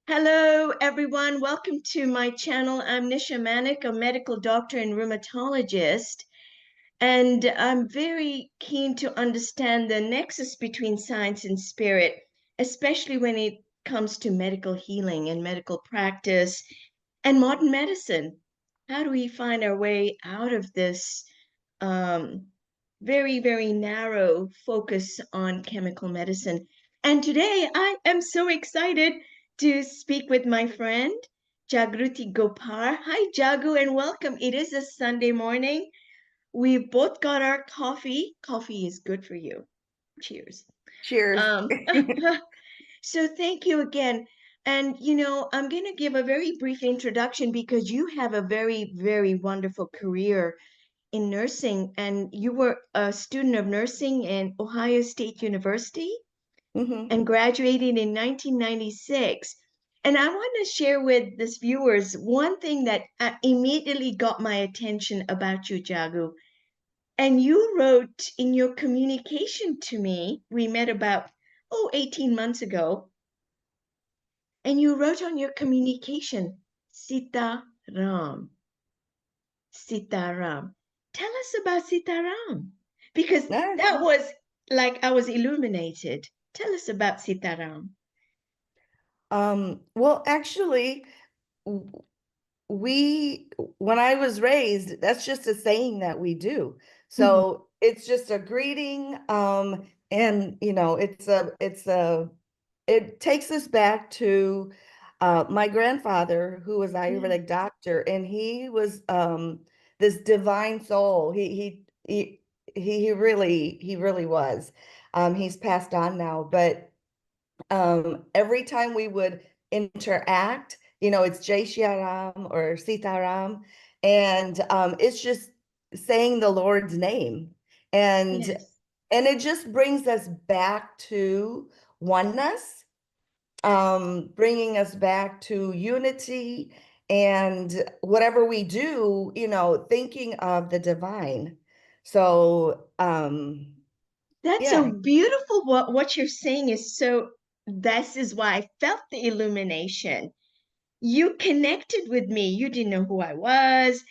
Hello, everyone. Welcome to my channel. I'm Nisha Manek, a medical doctor and rheumatologist, and I'm very keen to understand the nexus between science and spirit, especially when it comes to medical healing and medical practice and modern medicine. How do we find our way out of this um, very, very narrow focus on chemical medicine? And today I am so excited to speak with my friend, Jagruti Gopar. Hi, Jagu, and welcome. It is a Sunday morning. We've both got our coffee. Coffee is good for you. Cheers. Cheers. Um, so thank you again. And, I'm going to give a very brief introduction because you have a very, very wonderful career in nursing, and you were a student of nursing in Ohio State University hmm and graduated in 1996. And I want to share with this viewers one thing that immediately got my attention about you, Jagu. And you wrote in your communication to me, we met about, 18 months ago, and you wrote on your communication, Sitaram. Sitaram. Tell us about Sitaram, because that was like I was illuminated. Tell us about Sitaram. Well, actually, w- we, when I was raised, that's just a saying that we do. Mhm. So it's just a greeting. And it takes us back to my grandfather, who was Yeah. Ayurvedic doctor, and he was this divine soul. He really was. He's passed on now, but every time we would interact, it's Jai Shri Ram or Sitaram, and it's just saying the Lord's name, and Yes. it just brings us back to oneness, bringing us back to unity, and whatever we do, thinking of the divine. So, That's so yeah. beautiful. What you're saying is so, this is why I felt the illumination. You connected with me. You didn't know who I was,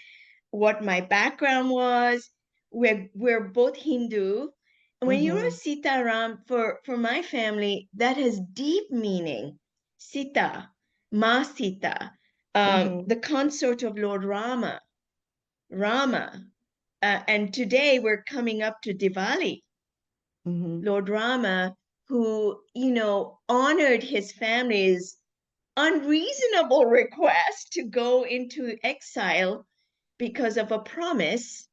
what my background was. We're both Hindu. When you wrote hmm Sitaram for my family, that has deep meaning. Sita, Ma Sita, hmm the consort of Lord Rama, Rama. And today we're coming up to Diwali. hmm Lord Rama, who, honored his family's unreasonable request to go into exile because of a promise.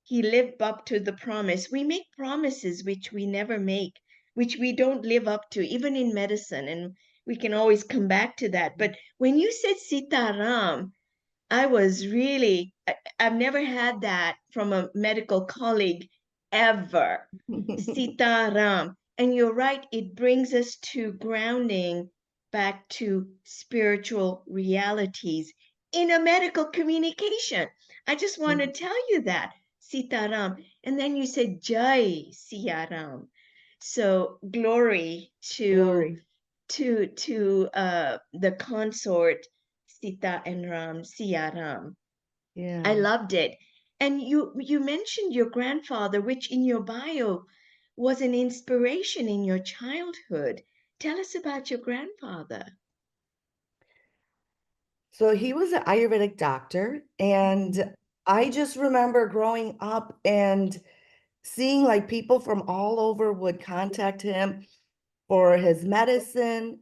He lived up to the promise. We make promises which we never make, which we don't live up to, even in medicine. And we can always come back to that. But when you said Sitaram, I was really, I've never had that from a medical colleague ever. Sitaram. And you're right, it brings us to grounding back to spiritual realities in a medical communication. I just want to tell you that. Sitaram. And then you said Jai Siaram. So glory to Glory. the consort Sita and Ram, Siya Ram. I Yeah. loved it. And you mentioned your grandfather, which in your bio was an inspiration in your childhood. Tell us about your grandfather. So he was an Ayurvedic doctor, Mhm. and I just remember growing up and seeing like people from all over would contact him for his medicine.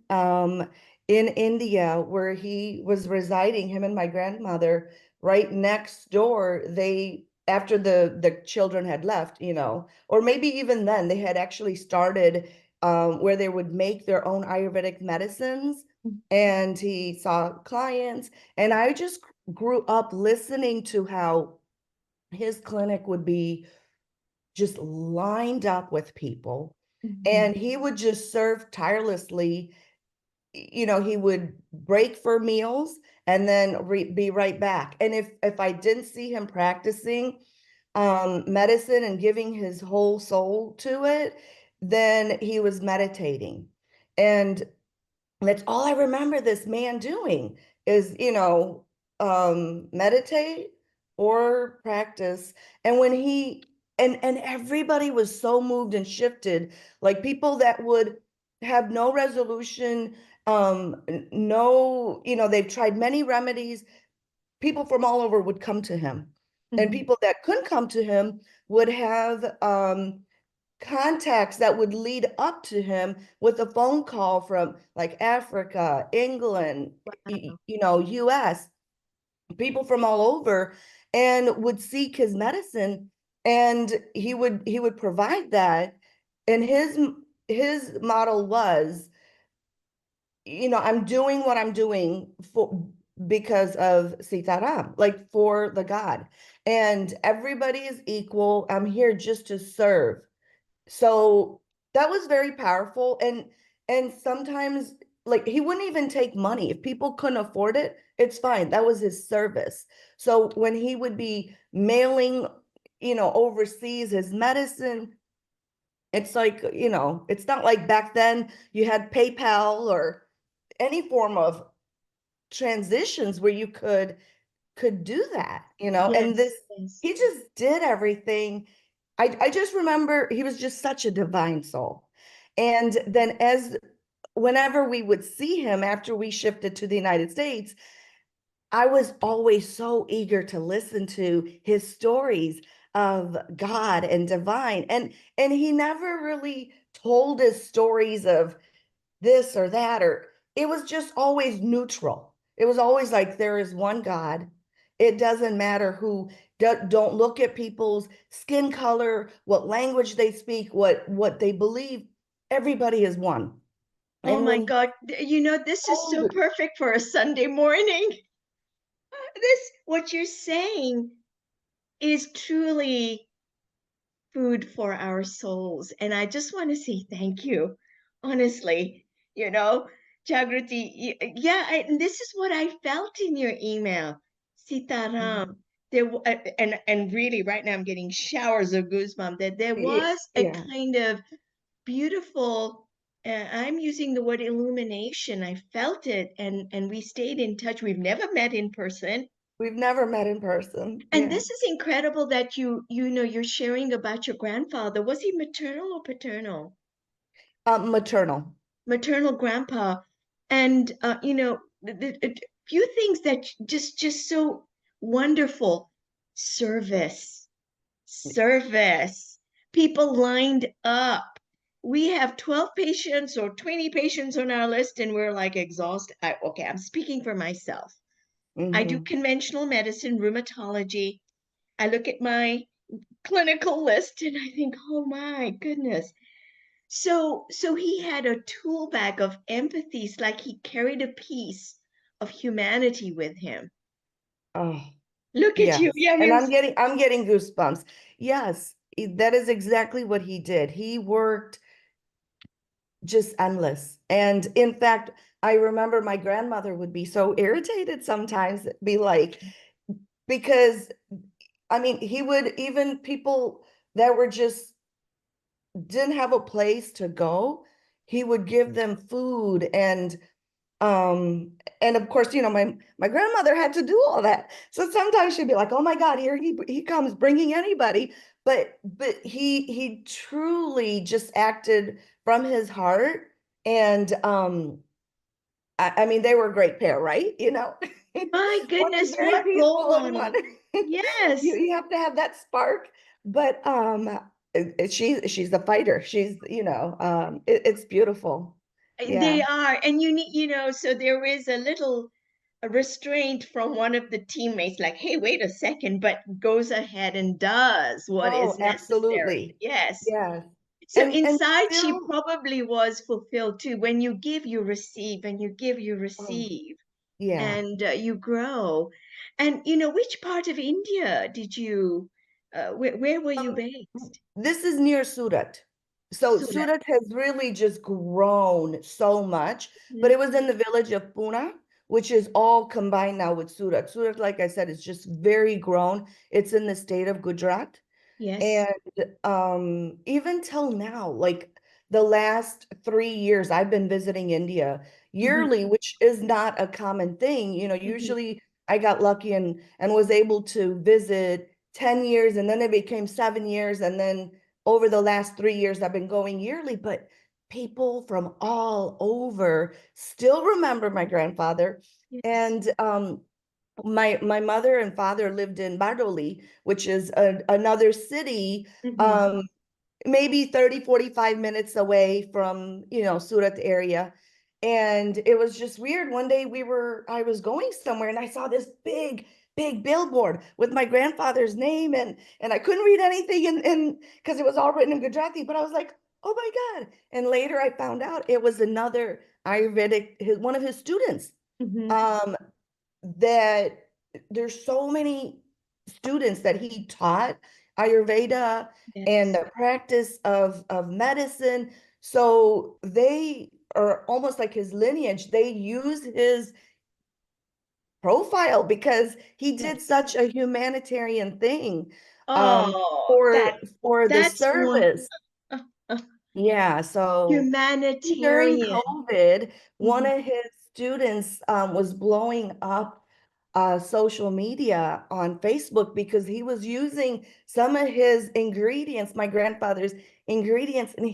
In India, where he was residing, him and my grandmother, right next door, they, after the children had left, or maybe even then, they had actually started where they would make their own Ayurvedic medicines, and he saw clients, and I just grew up listening to how his clinic would be just lined up with people, Mhm. and he would just serve tirelessly. He would break for meals and then be right back, and if I didn't see him practicing medicine and giving his whole soul to it, then he was meditating. And that's all I remember this man doing is, meditate or practice. And when he and everybody was so moved and shifted, like people that would have no resolution, no, they've tried many remedies, people from all over would come to him. And Mhm. people that couldn't come to him would have contacts that would lead up to him with a phone call from like Africa, England, Wow. US, people from all over, and would seek his medicine, and he would provide that. And his model was, I'm doing what I'm doing for because of Sitaram, like for the God. And everybody is equal. I'm here just to serve. So that was very powerful. And sometimes like he wouldn't even take money. If people couldn't afford it, it's fine. That was his service. So when he would be mailing, overseas his medicine, it's like, it's not like back then you had PayPal or any form of transitions where you could do that, and Yes, this, yes. he just did everything. I just remember he was just such a divine soul. And then as whenever we would see him after we shifted to the United States, I was always so eager to listen to his stories of God and divine. And he never really told his stories of this or that, or it was just always neutral. It was always like there is one God. It doesn't matter who. Don't look at people's skin color, what language they speak, what they believe. Everybody is one. Oh And my when he God. This is so told, perfect for a Sunday morning. What you're saying is truly food for our souls. And I just want to say thank you, honestly, you know, Jagruti. Yeah, and this is what I felt in your email. Sitaram. Mhm. And really right now I'm getting showers of goosebumps that there was a Yeah, kind of beautiful, I'm using the word illumination. I felt it, and we stayed in touch. We've never met in person. we've never met in person. And Yeah, this is incredible that you're sharing about your grandfather. Was he maternal or paternal? maternal. Maternal grandpa. And few things that just so wonderful. Service. Service. People lined up. We have 12 patients or 20 patients on our list, and we're like exhausted. Okay, I'm speaking for myself. I do Hmm. conventional medicine, rheumatology. I look at my clinical list and I think, oh my goodness. So he had a tool bag of empathies, like he carried a piece of humanity with him. Oh, Look at you. yes. Yeah, And you're I'm getting goosebumps. Yes, that is exactly what he did. He worked just endless. And in fact, I remember my grandmother would be so irritated sometimes, be like, because I mean, he would, even people that were just didn't have a place to go, he would give them food, um and of course, my grandmother had to do all that. So sometimes she'd be like, oh my God, here he comes bringing anybody. But he truly just acted from his heart. And I mean, they were a great pair, right? my One is goodness, very what role peaceful and one model. you Yes, you have to have that spark. But she's the fighter. It's beautiful. they Yeah. are. And so there is a little restraint from one of the teammates, like, hey, wait a second, but goes ahead and does what Oh, is necessary. absolutely. Yes. Yes. So And inside, she still, probably was fulfilled too. When you give, you receive, and you give, you oh, receive, yeah. and you grow. And which part of India did you, where were you Um, based? this is near Surat. So Surat. Surat has really just grown so much, but Mhm. it was in the village of Pune, which is all combined now with Surat. Surat, like I said, is just very grown. It's in the state of Gujarat. Yes. And even till now, like the last 3 years I've been visiting India, Mhm. yearly, which is not a common thing. Mhm. Usually I got lucky and was able to visit 10 years, and then it became 7 years. And then over the last 3 years, I've been going yearly. But people from all over still remember my grandfather. Yes. And my mother and father lived in Bardoli, which is another city, Mhm. um, maybe 30, 45 minutes away from, Surat area. And it was just weird. One day I was going somewhere and I saw this big, big billboard with my grandfather's name, and I couldn't read anything and because it was all written in Gujarati, but I was like, oh my God. And later I found out it was another Ayurvedic, one of his students. Mhm. Um, that there's so many students that he taught Ayurveda and Yes. the practice of medicine. So they are almost like his lineage. They use his profile because he did Yes. such a humanitarian thing, Oh, for the that's one. service. Yeah, so during Humanitarian. COVID, one Mhm. of his students was blowing up social media on Facebook because he was using some of his ingredients, my grandfather's ingredients, and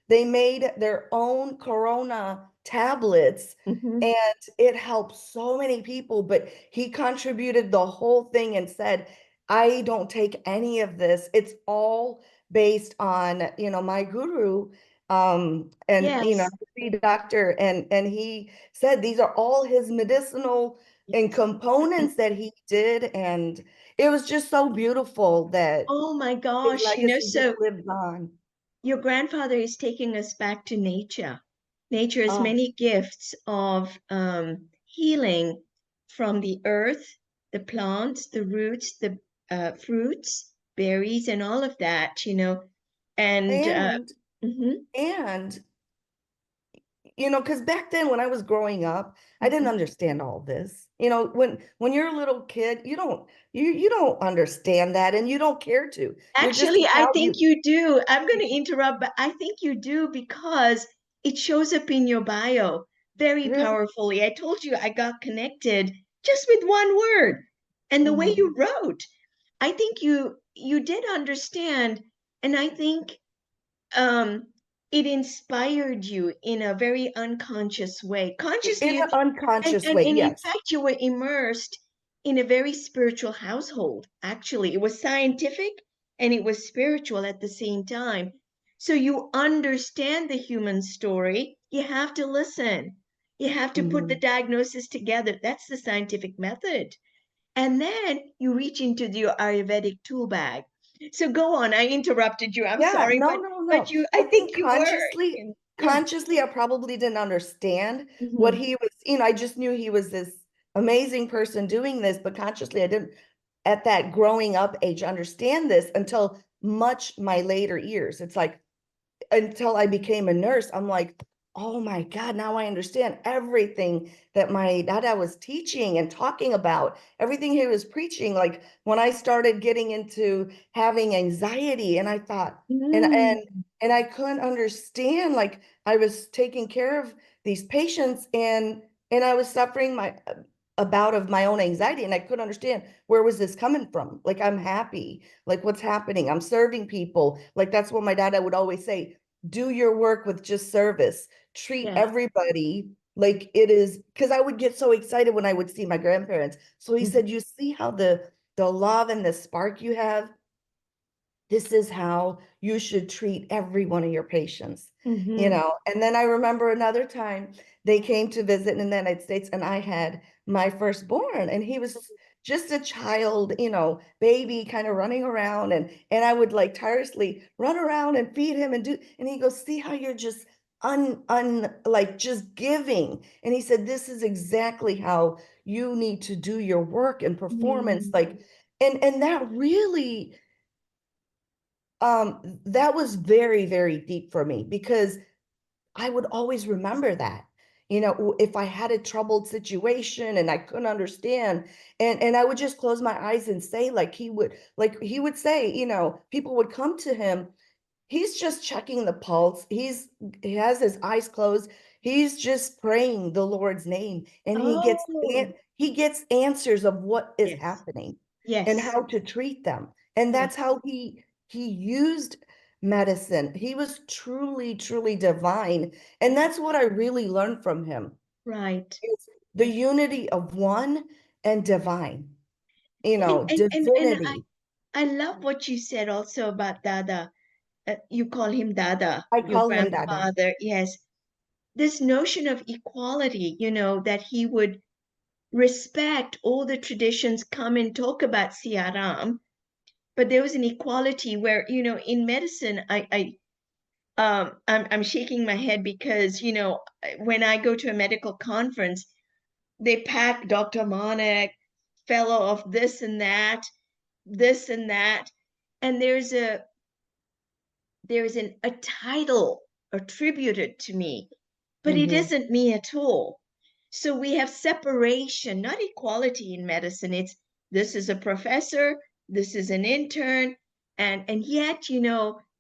they made their own Corona tablets, Mhm. and it helped so many people. But he contributed the whole thing and said, I don't take any of this. It's all based on, my guru, and Yes. the doctor, and he said these are all his medicinal and Yes. components that he did. And it was just so beautiful that Oh my his gosh, legacy just so lives on. your grandfather is taking us back to nature. Nature has Oh, many gifts of healing from the earth, the plants, the roots, the fruits, berries, and all of that. And and mhm, and because back then when I was growing up, I didn't mhm. understand all this. When you're a little kid, you don't understand that, and you don't care to. You're just Actually, a I child. think you do. I'm going to interrupt, but I think you do because it shows up in your bio very Really. powerfully. I told you I got connected just with one word and the way Mhm. you wrote. I think you did understand, and I think um it inspired you in a very unconscious way. In Consciously, an and, unconscious and, way, and in yes. fact, you were immersed in a very spiritual household. Actually, it was scientific and it was spiritual at the same time. So you understand the human story. You have to listen. You have to put the Mhm. diagnosis together. That's the scientific method. And then you reach into your Ayurvedic tool bag. So go on. I interrupted you. I'm Yeah, sorry, no, but no, but no. you I I think think you were. consciously, Yeah. consciously, I probably didn't understand what Hmm. he was, I just knew he was this amazing person doing this, but consciously I didn't at that growing up age understand this until much my later years. It's like until I became a nurse, I'm like, oh my God, now I understand everything that my dada was teaching and talking about, everything he was preaching. Like when I started getting into having anxiety, and I thought, and Mm. and and I couldn't understand, like I was taking care of these patients, and I was suffering a bout of my own anxiety, and I couldn't understand where was this coming from. Like I'm happy, like what's happening? I'm serving people. Like that's what my dad would always say, do your work with just service, treat Yeah. everybody like it is, because I would get so excited when I would see my grandparents. So he Mhm. said, you see how the love and the spark you have, this is how you should treat every one of your patients. Mhm. And then I remember another time they came to visit in the United States, and I had my firstborn, and he was just a child, baby, kind of running around, and I would like tirelessly run around and feed him and he goes, see how you're just like just giving. And he said, this is exactly how you need to do your work and performance. Mm. Like, and that really, that was very, very deep for me because I would always remember that. If I had a troubled situation and I couldn't understand, and I would just close my eyes and say, like he would say, people would come to him. He's just checking the pulse. He has his eyes closed. He's just praying the Lord's name, and Oh, he gets answers of what is yes, happening and yes, how to treat them. And that's yes, how he used medicine. He was truly, truly divine. And that's what I really learned from him, right. is the unity of one and divine, And divinity. I love what you said also about Dada. You call him Dada, I your call him Dada. grandfather. Yes. This notion of equality, that he would respect all the traditions, come and talk about Sitaram, but there was an equality where, in medicine, I'm shaking my head because, when I go to a medical conference, they pack Dr. Manek, fellow of this and that, and there's a title attributed to me, but it Hmm. isn't me at all. So we have separation, not equality in medicine. It's this is a professor, this is an intern, and yet,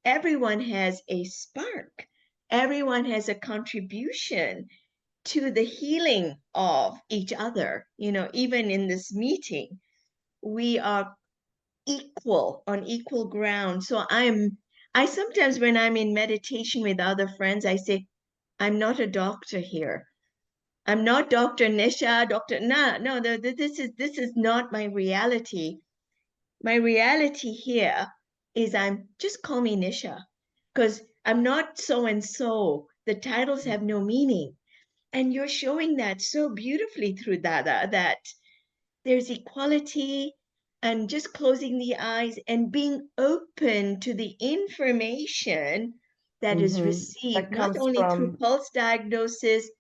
everyone has a spark. Everyone has a contribution to the healing of each other. Even in this meeting, we are equal on equal ground. So I sometimes, when I'm in meditation with other friends, I say, I'm not a doctor here. I'm not Dr. Nisha, Dr. No, no, this is not my reality. My reality here is I'm just call me Nisha, because I'm not so and so. The titles have no meaning. And you're showing that so beautifully through Dada, that there's equality, and just closing the eyes and being open to the information that is Hmm. received, That not comes only through from. pulse diagnosis,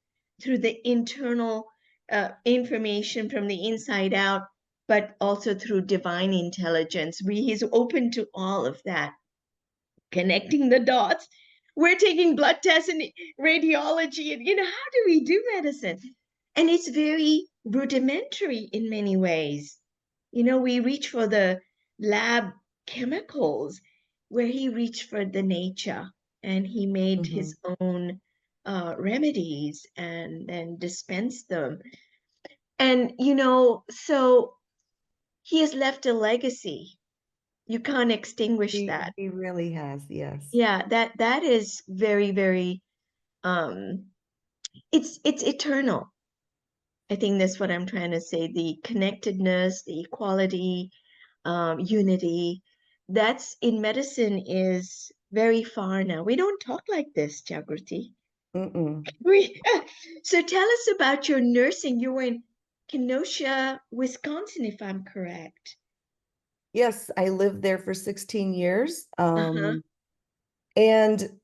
through the internal information from the inside out, but also through divine intelligence. He's open to all of that, connecting the dots. We're taking blood tests and radiology, and how do we do medicine? And it's very rudimentary in many ways. We reach for the lab chemicals, where he reached for the nature, and he made Mhm. his own remedies and dispensed them. And so he has left a legacy. You can't extinguish that. He really has, yes. Yeah, that is very, very um it's eternal. I think that's what I'm trying to say. The connectedness, the equality, unity, that's in medicine is very far now. We don't talk like this, Jagruti. Mm-mm. We so tell us about your nursing. You were in Kenosha, Wisconsin, if I'm correct. Yes, I lived there for 16 years. Uh-huh. And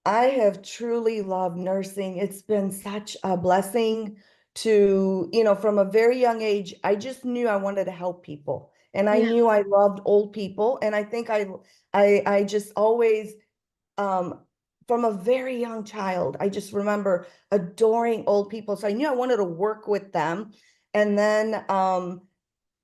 I have truly loved nursing. It's been such a blessing to, from a very young age, I just knew I wanted to help people. And I Yeah. knew I loved old people. And I think I just always, um, from a very young child, I just remember adoring old people. So I knew I wanted to work with them. And then,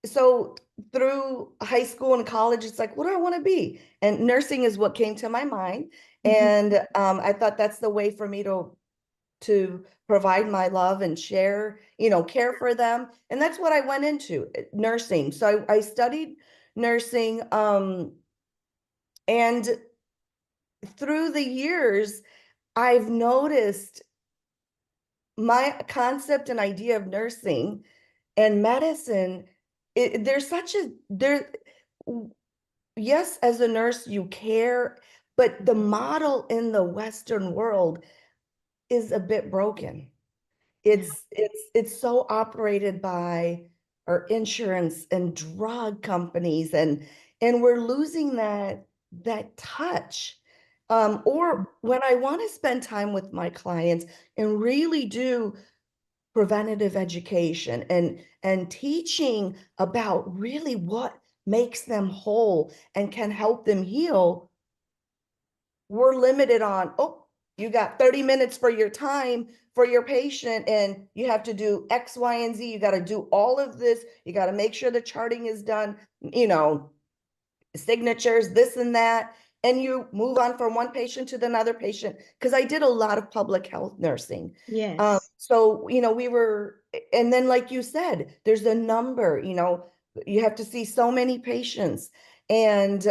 so through high school and college, it's like, what do I want to be? And nursing is what came to my mind. Mhm. And I thought that's the way for me to provide my love and share, care for them. And that's what I went into, nursing. So I studied nursing, and through the years, I've noticed my concept and idea of nursing and medicine, there's such a there yes, as a nurse you care, but the model in the Western world is a bit broken. It's so operated by our insurance and drug companies, and we're losing that touch. Or when I want to spend time with my clients and really do preventative education and teaching about really what makes them whole and can help them heal, we're limited on, oh, you got 30 minutes for your time for your patient, and you have to do X, Y, and Z. You got to do all of this. You got to make sure the charting is done, signatures, this and that. and you move on from one patient to another patient. Because I did a lot of public health nursing. Yes. So, we were, and then like you said, there's a number, you have to see so many patients. And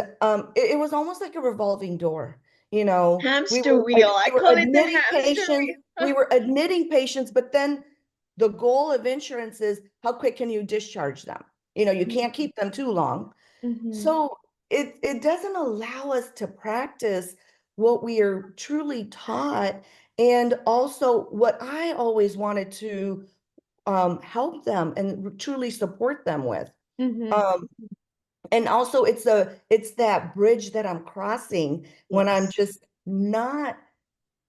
it was almost like a revolving door. Hamster wheel. I We were call it the admitting hamster patients, wheel. but then the goal of insurance is how quick can you discharge them? You can't keep them too long. Mhm. So it doesn't allow us to practice what we are truly taught. And also what I always wanted to help them and truly support them with. Mhm. Um, and also it's that bridge that I'm crossing when I'm Yes. just not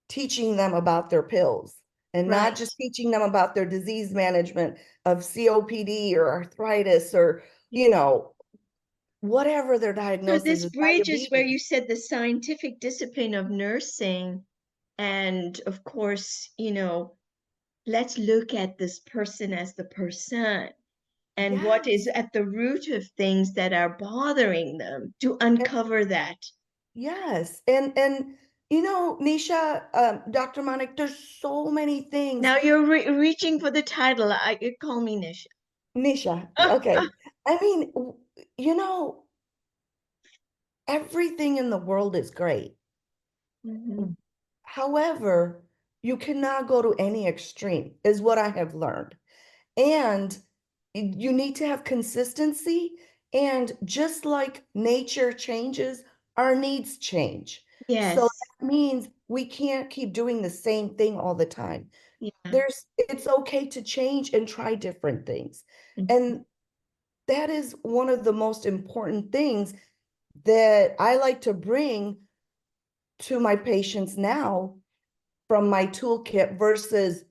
teaching them about their pills and not Right. just teaching them about their disease management of COPD or arthritis or, whatever their So diagnosis this is, bridge is where you diabetes. said the scientific discipline of nursing, and of course, let's look at this person as the person and what is Yes. at the root of things that are bothering them to And uncover that. yes. And Nisha, Dr. Manek, there's so many things. Now you're reaching for the title. You call me Nisha. Nisha, okay. I mean, you know, everything in the world is great. Mhm. However, you cannot go to any extreme, is what I have learned. And you need to have consistency. And just like nature changes, our needs change. So Yes. that means we can't keep doing the same thing all the time. Yeah. It's okay to change and try different things. Mhm. And that is one of the most important things that I like to bring to my patients now from my toolkit versus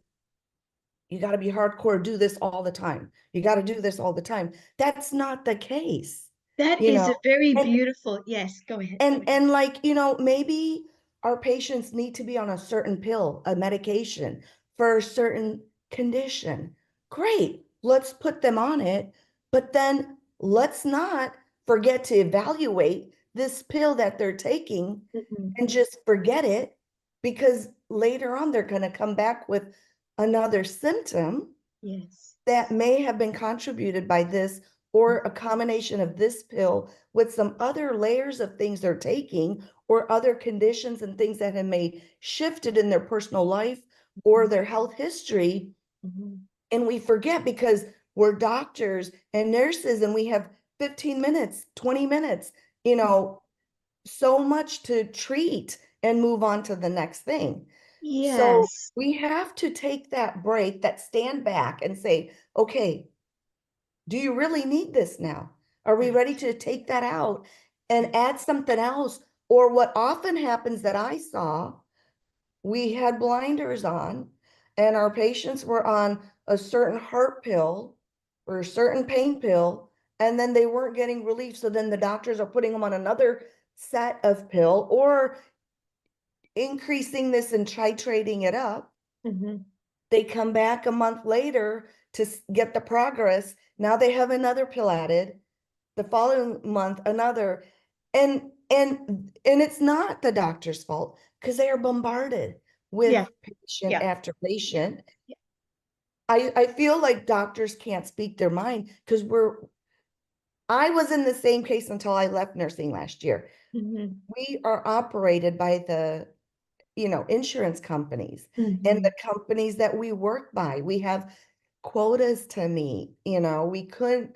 you got to be hardcore, do this all the time. You got to do this all the time. That's not the case, That you is know. a very And beautiful. Yes, go ahead. Go and ahead. and like, maybe our patients need to be on a certain pill, a medication for a certain condition. Great. Let's put them on it, but then let's not forget to evaluate this pill that they're taking Mhm. and just forget it because later on they're going to come back with another symptom Yes. that may have been contributed by this or a combination of this pill with some other layers of things they're taking or other conditions and things that have may shifted in their personal life or their health history. Mhm. And we forget because we're doctors and nurses and we have 15 minutes, 20 minutes, you know, so much to treat and move on to the next thing. So Yes. we have to take that break, that stand back and say, okay, do you really need this now? Are we ready Right. to take that out and add something else? Or what often happens that I saw, we had blinders on and our patients were on a certain heart pill or a certain pain pill, and then they weren't getting relief. So then the doctors are putting them on another set of pill or increasing this and titrating it up. Mhm. They come back a month later to get the progress. Now they have another pill added. The following month, another. And it's not the doctor's fault because they are bombarded Yeah. with patient Yeah. after Yeah. patient. Yeah. I feel like doctors can't speak their mind because I was in the same case until I left nursing last year. Mhm. We are operated by the insurance companies and the Mhm. companies that we work by. We have quotas to meet, we couldn't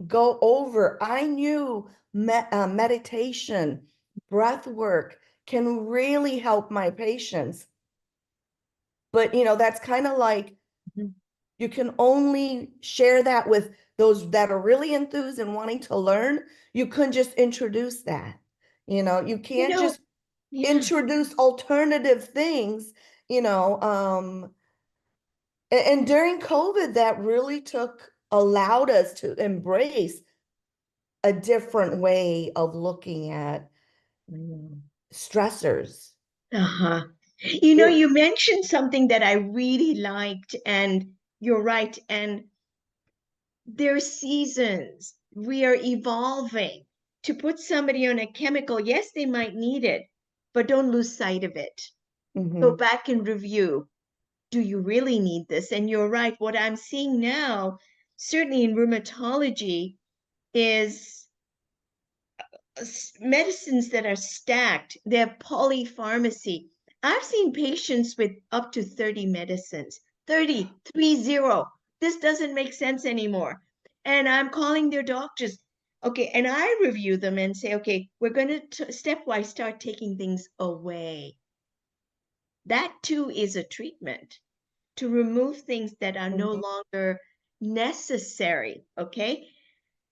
go over. I knew meditation, breath work can really help my patients. But, that's kind of like Mhm. you can only share that with those that are really enthused and wanting to learn. You couldn't just introduce that. You You can't know, just yeah. introduce alternative things, you know. And during COVID, that really allowed us to embrace a different way of looking at stressors. Uh-huh. It, You mentioned something that I really liked, and you're right. And there's seasons. We are evolving. to put somebody on a chemical. Yes, they might need it, but don't lose sight of it. Go Mm-hmm. back and review. Do you really need this? And you're right. What I'm seeing now, certainly in rheumatology, is medicines that are stacked. They're polypharmacy. I've seen patients with up to 30 medicines. 30, 30. This doesn't make sense anymore. And I'm calling their doctors. Okay, and I review them and say, okay, we're going to stepwise start taking things away. That too is a treatment to remove things that are no Mm-hmm. longer necessary. Okay,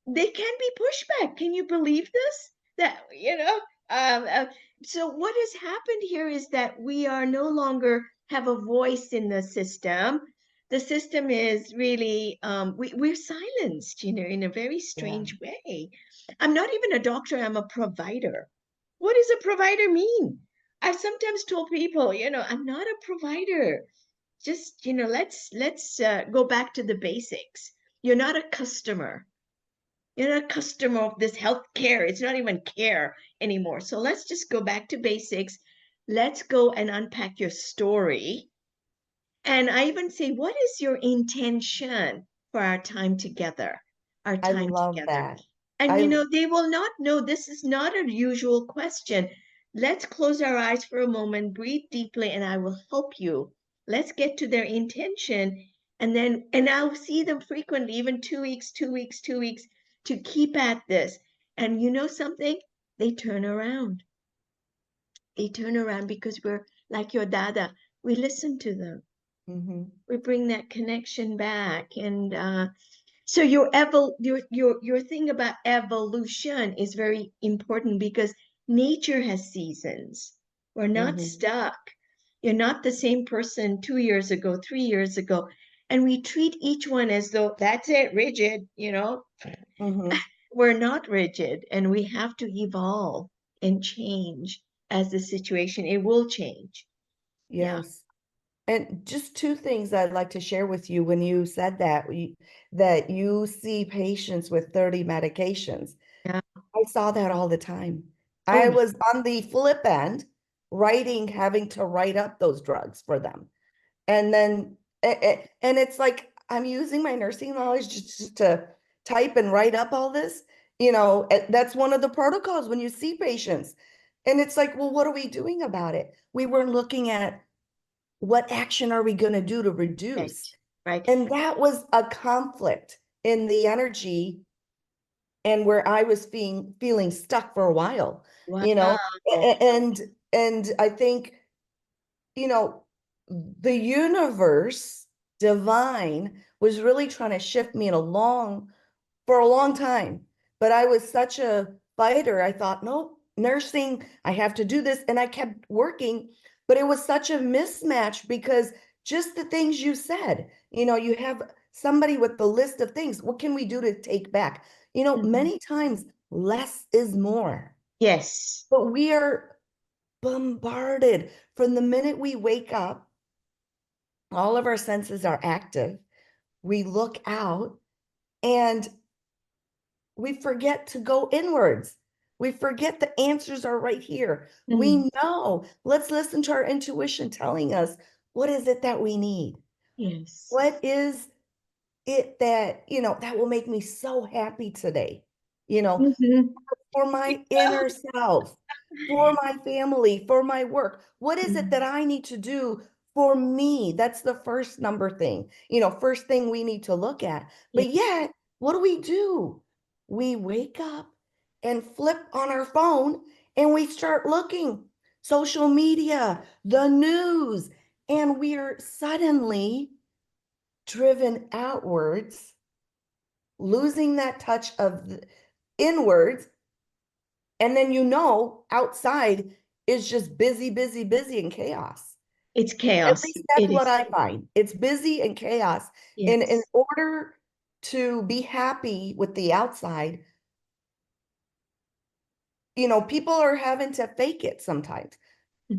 they can be pushback. Can you believe this? That, um, uh, so what has happened here is that we are no longer have a voice in the system. The system is really, we're silenced, in a very Yeah. strange way. I'm not even a doctor, I'm a provider. What does a provider mean? I've sometimes told people, I'm not a provider. Just, let's go back to the basics. You're not a customer. You're not a customer of this health care. It's not even care anymore. So let's just go back to basics. Let's go and unpack your story. And I even say, what is your intention for our time together? Our I time love together. that. And I they will not know this is not a usual question. Let's close our eyes for a moment, breathe deeply, and I will help you. Let's get to their intention. And I'll see them frequently, even 2 weeks, 2 weeks, 2 weeks, to keep at this. And you know something? They turn around. They turn around because we're like your dada. We listen to them. Mhm. We bring that connection back. And so your thing about evolution is very important because nature has seasons. We're not Mhm. stuck. You're not the same person 2 years ago, 3 years ago. And we treat each one as though that's it, rigid. Mhm. We're not rigid and we have to evolve and change as the situation. It will change. Yeah. Yes. And just two things I'd like to share with you when you said that that you see patients with 30 medications. Yeah. I saw that all the time. Oh, I yeah. was on the flip end, having to write up those drugs for them. And then, and it's like, I'm using my nursing knowledge just to type and write up all this. That's one of the protocols when you see patients. And it's like, well, what are we doing about it? We were looking at what action are we going to do to Right. reduce? Right. And that was a conflict in the energy and where I was feeling stuck for a while, Wow. you know, and I think, you know, the universe, divine, was really trying to shift me for a long time. But I was such a fighter. I thought, no, nursing, I have to do this. And I kept working, but it was such a mismatch because just the things you said, you have somebody with the list of things. What can we do to take back? Mhm. Many times less is more, Yes. but we are bombarded from the minute we wake up. All of our senses are active. We look out and we forget to go inwards. We forget the answers are right here. Mm. We know. Let's listen to our intuition telling us what is it that we need? Yes. What is it that will make me so happy today? You know, Mhm. for my inner self, for my family, for my work. What is it that Mm. I need to do for me? That's the first number thing, first thing we need to look at. Yeah. But yet, what do? We wake up and flip on our phone and we start looking social media, the news, and we're suddenly driven outwards, losing that touch of inwards. And then outside is just busy, busy, busy and chaos. It's At chaos. least that's It what is. I find. It's busy and chaos. And in Yes. order to be happy with the outside, people are having to fake it sometimes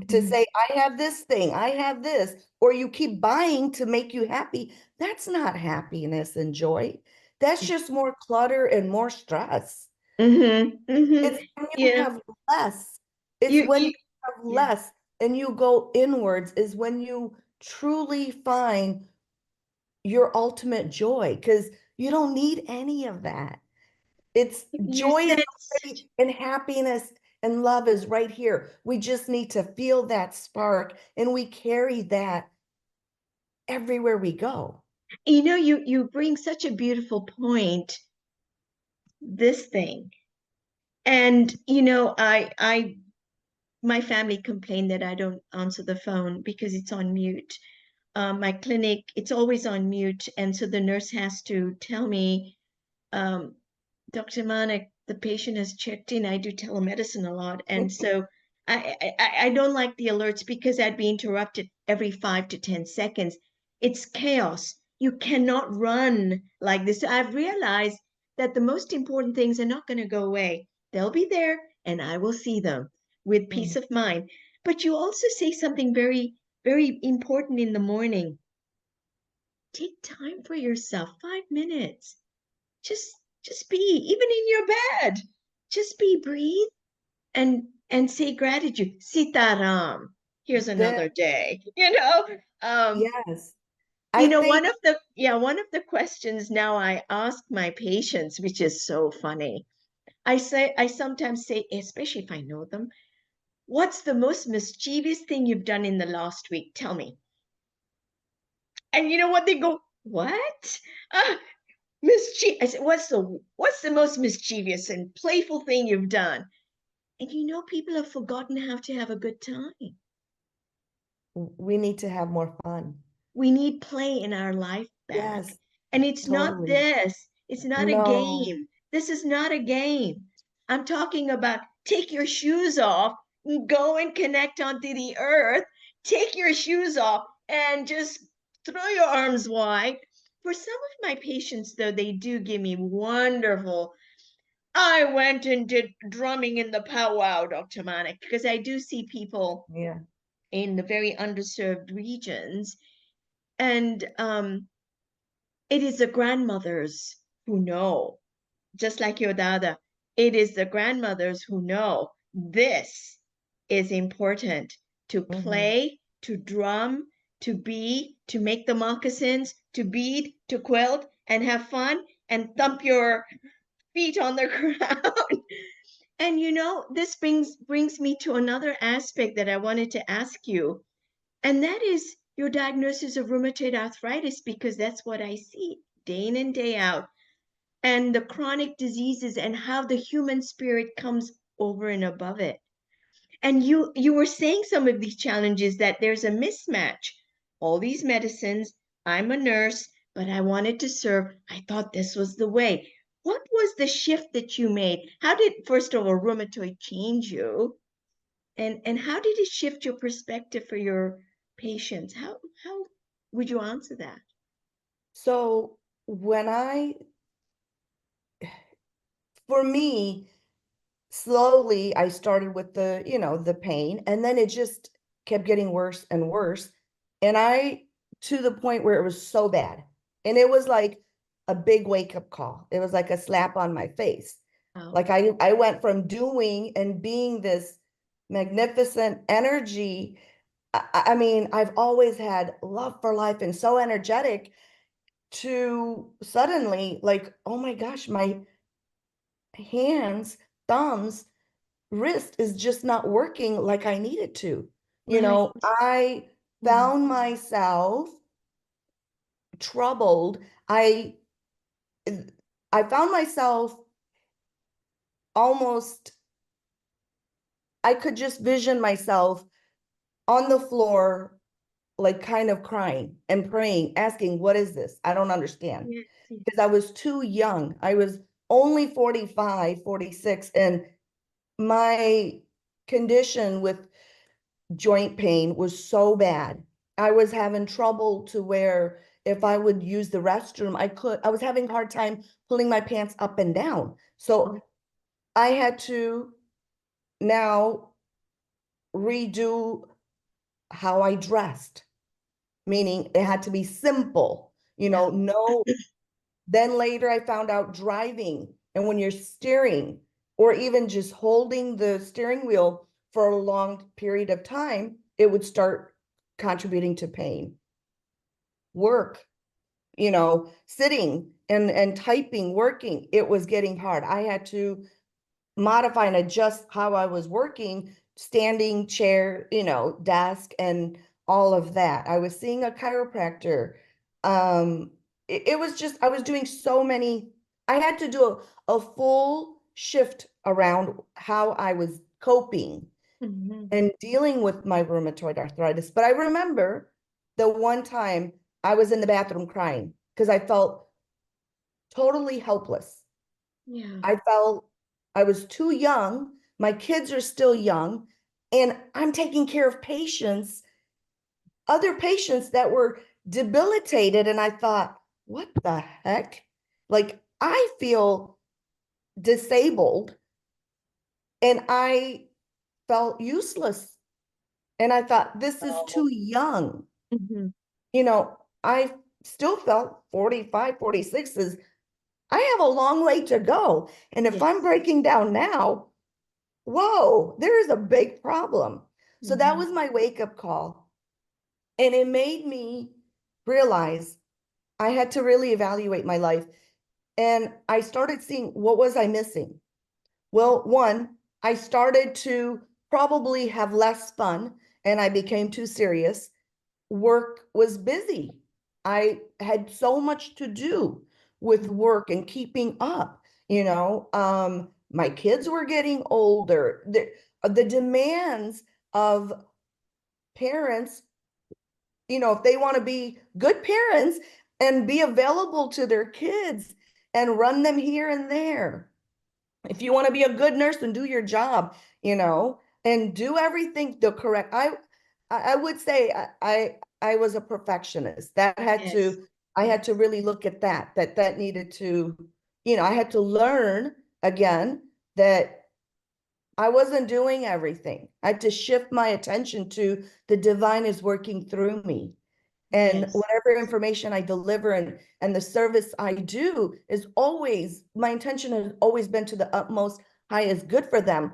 to Mhm. say, I have this thing, I have this, or you keep buying to make you happy. That's not happiness and joy. That's just more clutter and more stress. Mm-hmm. It's when you Yeah. have less. It's when you have Yeah. less and you go inwards is when you truly find your ultimate joy because you don't need any of that. It's You joy is said, already and happiness and love is right here. We just need to feel that spark and we carry that everywhere we go. you bring such a beautiful point, this thing. And my family complained that I don't answer the phone because it's on mute. My clinic, it's always on mute, and so the nurse has to tell me, um, Dr. Manek, the patient has checked in. I do telemedicine a lot. And so I don't like the alerts because I'd be interrupted every 5 to 10 seconds. It's chaos. You cannot run like this. I've realized that the most important things are not going to go away. They'll be there and I will see them with peace Mhm. of mind. But you also say something very, very important in the morning. Take time for yourself, 5 minutes. just just be, even in your bed, just be, breathe, and say gratitude. Sitaram, here's That, another day. yes. I think One of the questions now I ask my patients, which is so funny, I sometimes say, especially if I know them, what's the most mischievous thing you've done in the last week? Tell me. And you know what, they go, what? uh, I said, what's the most mischievous and playful thing you've done? And people have forgotten how to have a good time. we need to have more fun. We need play in our life back. Yes, And it's not totally. this. It's not a No. game. This is not a game. I'm talking about take your shoes off, go and connect onto the earth, take your shoes off and just throw your arms wide. For some of my patients, though, they do give me wonderful. I went and did drumming in the powwow, Dr. Manek, because I do see people Yeah. in the very underserved regions. And it is the grandmothers who know, just like your dada, it is the grandmothers who know this is important to Mhm. play, to drum, to make the moccasins, to bead, to quilt, and have fun and thump your feet on the ground. And this brings me to another aspect that I wanted to ask you, and that is your diagnosis of rheumatoid arthritis, because that's what I see day in and day out, and the chronic diseases and how the human spirit comes over and above it. And you were saying some of these challenges, that there's a mismatch. All these medicines, I'm a nurse, but I wanted to serve. I thought this was the way. What was the shift that you made? How did, first of all, rheumatoid change you? And how did it shift your perspective for your patients? How would you answer that? So when for me, slowly I started with the pain and then it just kept getting worse and worse. And to the point where it was so bad. And it was like a big wake up call. It was like a slap on my face. Oh, Like I went from doing and being this magnificent energy. I mean, I've always had love for life and so energetic to suddenly like, oh my gosh, my hands, thumbs, wrist is just not working like I need it to. right. I Mm. found myself troubled. I found myself almost, I could just vision myself on the floor, like kind of crying and praying, asking, what is this? I don't understand. Yes, yes. Because I was too young. I was only 45, 46, and my condition with joint pain was so bad. I was having trouble to where if I would use the restroom, I was having a hard time pulling my pants up and down. So Oh, I had to now redo how I dressed, meaning it had to be simple, yeah. no. Then later I found out driving. And when you're steering or even just holding the steering wheel for a long period of time, it would start contributing to pain. Work, sitting and typing, working, it was getting hard. I had to modify and adjust how I was working, standing, chair, desk, and all of that. I was seeing a chiropractor. It was just, I was doing so many, I had to do a full shift around how I was coping and dealing with my rheumatoid arthritis. But I remember the one time I was in the bathroom crying because I felt totally helpless. Yeah. I felt I was too young. My kids are still young, and I'm taking care of patients, other patients that were debilitated. And I thought, what the heck? Like, I feel disabled and I felt useless. And I thought, this is Oh. too young. Mm-hmm. I still felt 45, 46 is, I have a long way to go. And if I'm Yes. breaking down now, whoa, there is a big problem. So that Mm-hmm. was my wake up call. And it made me realize I had to really evaluate my life. And I started seeing what was I missing? Well, one, I started to probably have less fun and I became too serious. Work was busy. I had so much to do with work and keeping up, my kids were getting older. The demands of parents, if they want to be good parents and be available to their kids and run them here and there. If you want to be a good nurse and do your job, and do everything the correct. I would say I was a perfectionist. Yes. I had to really look at that needed to, I had to learn again that I wasn't doing everything. I had to shift my attention to the divine is working through me. And Yes. whatever information I deliver and the service I do is always, my intention has always been to the utmost highest good for them.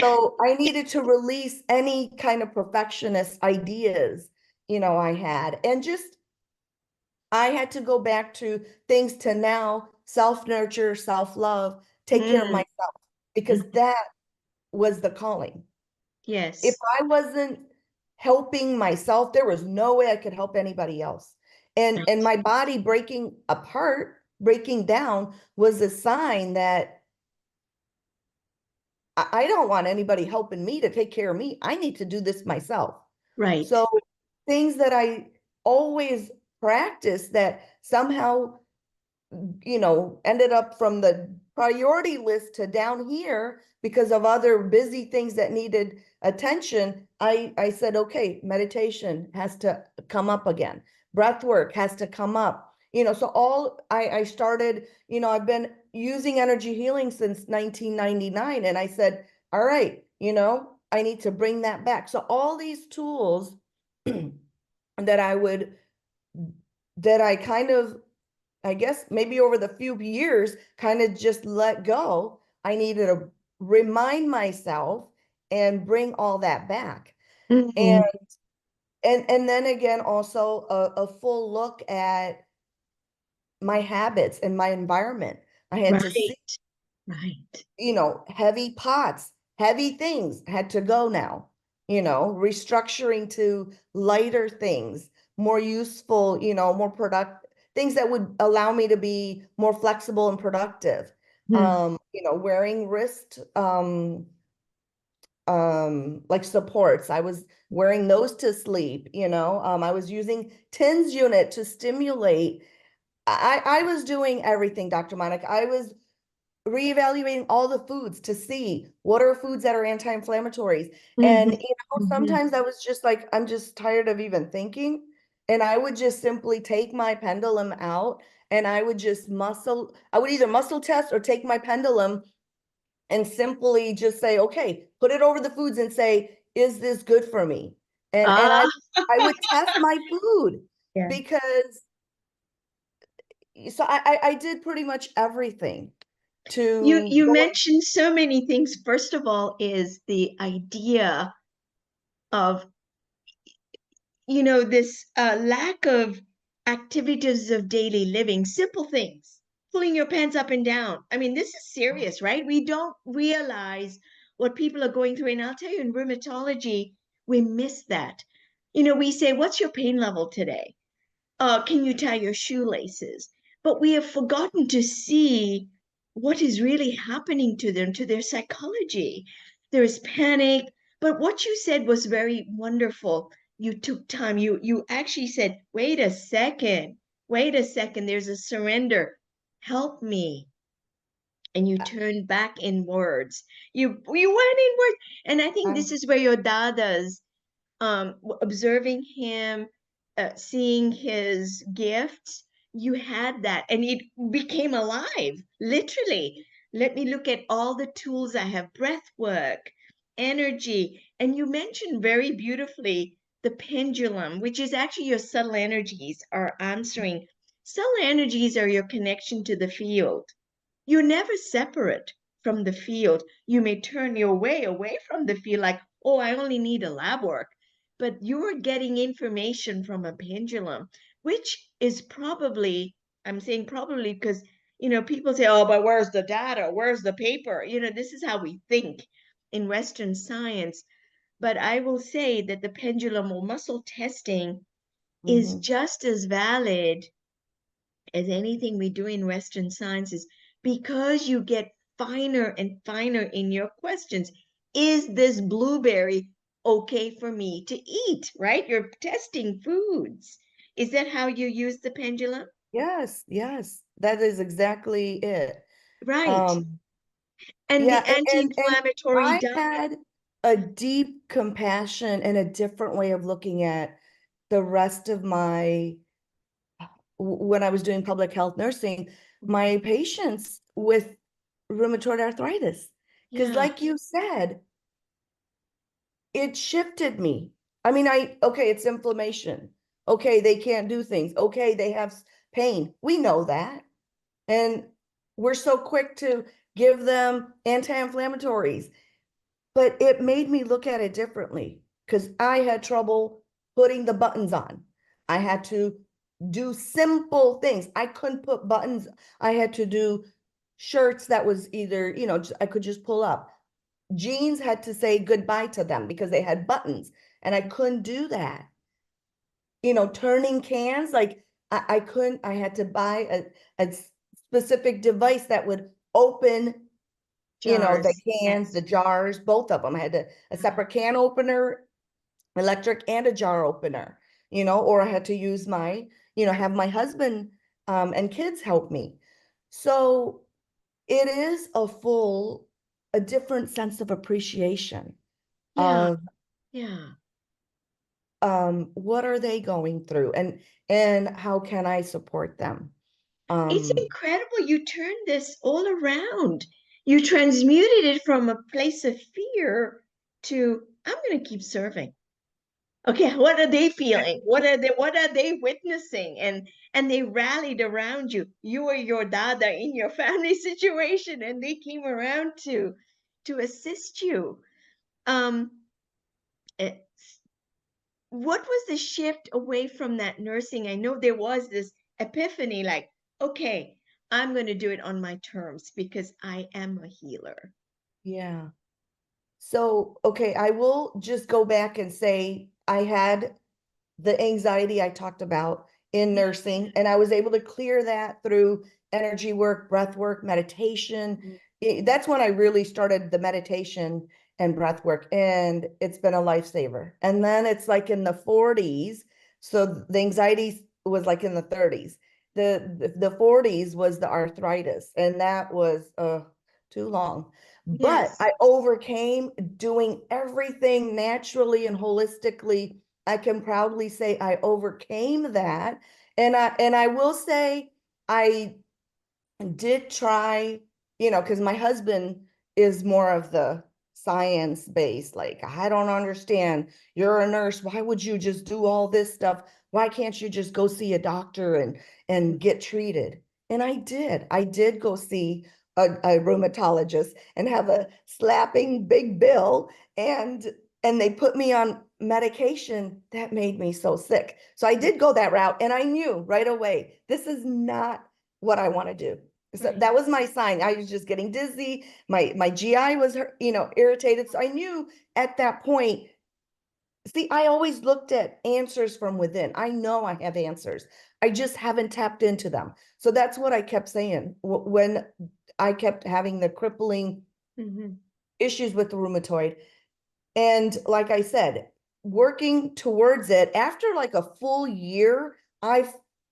So I needed to release any kind of perfectionist ideas, I had. And just, I had to go back to things to now self-nurture, self-love, take care of Mm. myself, because Mhm. that was the calling. If Yes. I wasn't helping myself, there was no way I could help anybody else. And Right. my body breaking apart, breaking down was a sign that I don't want anybody helping me to take care of me. I need to do this myself. Right. So things that I always practice that somehow, ended up from the priority list to down here because of other busy things that needed attention. I said, okay, meditation has to come up again. Breath work has to come up. So I started, I've been using energy healing since 1999. And I said, all right, I need to bring that back. So all these tools that I would, that I kind of, I guess maybe over the few years, kind of just let go. I needed to remind myself and bring all that back. And Mhm. and then again, also a full look at my habits and my environment. I had to see, Right. Right. heavy pots, heavy things had to go now, restructuring to lighter things, more useful, more productive things that would allow me to be more flexible and productive. Hmm. Wearing wrist, like supports. I was wearing those to sleep, I was using TINS unit to stimulate. I was doing everything, Dr. Manek. I was reevaluating all the foods to see what are foods that are anti-inflammatories. And, Mhm. Mhm. sometimes I was just like, I'm just tired of even thinking. And I would just simply take my pendulum out and I would just I would either muscle test or take my pendulum and simply just say, okay, put it over the foods and say, is this good for me? And Ah, I would test my food yeah. because so I did pretty much everything. to You go. mentioned so many things. First of all, is the idea of, this lack of activities of daily living, simple things, pulling your pants up and down. I mean, this is serious, right? We don't realize what people are going through. And I'll tell you, in rheumatology, we miss that. We say, what's your pain level today? Can you tie your shoelaces? But we have forgotten to see what is really happening to them, to their psychology. There is panic. But what you said was very wonderful. You took time. You actually said, wait a second, there's a surrender. Help me. And you turned back inwards. You went inward. And I think this I, is where your dada's observing him, seeing his gifts, you had that and it became alive, literally. Let me look at all the tools I have: breath work, energy. And you mentioned very beautifully the pendulum, which is actually your subtle energies are answering. Subtle energies are your connection to the field. You're never separate from the field. You may turn your way away from the field, like, oh, I only need a lab work. But you're getting information from a pendulum, which is probably, I'm saying probably because, people say, oh, but where's the data? Where's the paper? This is how we think in Western science. But I will say that the pendulum or muscle testing is mhm. just as valid as anything we do in Western sciences, because you get finer and finer in your questions. Is this blueberry okay for me to eat? Right? You're testing foods. Is that how you use the pendulum? Yes, yes, that is exactly it. Right. Um, And yeah, the and anti-inflammatory I diet. had a deep compassion and a different way of looking at the rest of my, when I was doing public health nursing, my patients with rheumatoid arthritis. Because Yeah, like you said, it shifted me. I mean, okay, it's inflammation. Okay, they can't do things. Okay, they have pain. We know that. And we're so quick to give them anti-inflammatories. But it made me look at it differently because I had trouble putting the buttons on. I had to do simple things. I couldn't put buttons. I had to do shirts that was either, I could just pull up. Jeans had to say goodbye to them because they had buttons, and I couldn't do that. Turning cans, like I couldn't, I had to buy a specific device that would open, the jars. cans, the Yes. jars, both of them. I had a separate can opener, electric, and a jar opener, or I had to use have my husband and kids help me. So it is a different sense of appreciation Yeah, of yeah. what are they going through, and how can I support them. It's um incredible. You turned this all around. You transmuted it from a place of fear to, I'm going to keep serving. Okay, what are they feeling? What are they witnessing? And they rallied around you. You were your dada in your family situation, and they came around to assist you. Um, eh, what was the shift away from that nursing? I know there was this epiphany, like, okay, I'm going to do it on my terms because I am a healer. yeah. So okay, I will just go back and say I had the anxiety I talked about in Yeah. nursing. And I was able to clear that through energy work, breath work, meditation. That's when I really started the meditation and breath work. And it's been a lifesaver. And then it's like in the 40s. So the anxiety was like in the 30s. The 40s was the arthritis. And that was too long. But Yes. I overcame doing everything naturally and holistically. I can proudly say I overcame that. And I will say I did try, because my husband is more of the science based, like, I don't understand. You're a nurse. Why would you just do all this stuff? Why can't you just go see a doctor and get treated? And I did. I did go see a rheumatologist and have a slapping big bill, and they put me on medication that made me so sick. So I did go that route, and I knew right away, this is not what I want to do. So Right. that was my sign. I was just getting dizzy. My GI was, irritated. So I knew at that point. See, I always looked at answers from within. I know I have answers. I just haven't tapped into them. So that's what I kept saying when I kept having the crippling Mhm. issues with the rheumatoid. And like I said, working towards it after like a full year, a